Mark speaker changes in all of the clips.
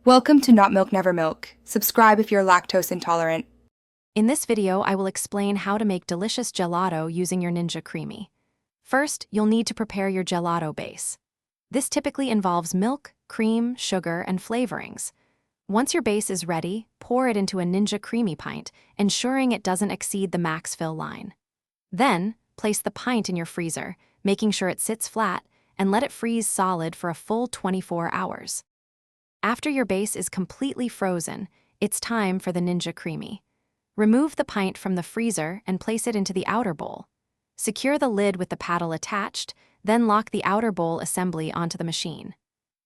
Speaker 1: Welcome to Not Milk Never Milk. Subscribe if you're lactose intolerant.
Speaker 2: In this video, I will explain how to make delicious gelato using your Ninja Creami. First, you'll need to prepare your gelato base. This typically involves milk, cream, sugar, and flavorings. Once your base is ready, pour it into a Ninja Creami pint, ensuring it doesn't exceed the max fill line. Then, place the pint in your freezer, making sure it sits flat, and let it freeze solid for a full 24 hours. After your base is completely frozen, it's time for the Ninja Creami. Remove the pint from the freezer and place it into the outer bowl. Secure the lid with the paddle attached, then lock the outer bowl assembly onto the machine.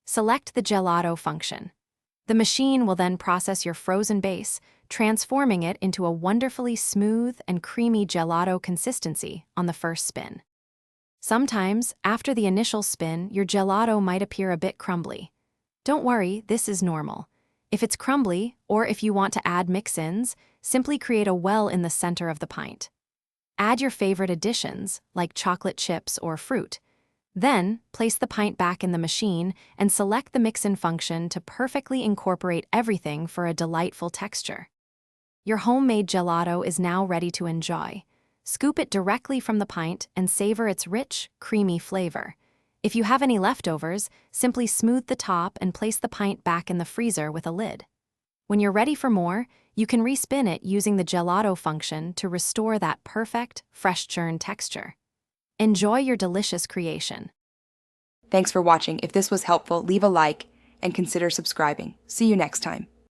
Speaker 2: Select the gelato function. The machine will then process your frozen base, transforming it into a wonderfully smooth and creamy gelato consistency on the first spin. Sometimes, after the initial spin, your gelato might appear a bit crumbly. Don't worry, this is normal. If it's crumbly, or if you want to add mix-ins, simply create a well in the center of the pint. Add your favorite additions, like chocolate chips or fruit. Then, place the pint back in the machine and select the mix-in function to perfectly incorporate everything for a delightful texture. Your homemade gelato is now ready to enjoy. Scoop it directly from the pint and savor its rich, creamy flavor. If you have any leftovers, simply smooth the top and place the pint back in the freezer with a lid. When you're ready for more, you can respin it using the gelato function to restore that perfect, fresh churned texture. Enjoy your delicious creation.
Speaker 1: Thanks for watching. If this was helpful, leave a like and consider subscribing. See you next time.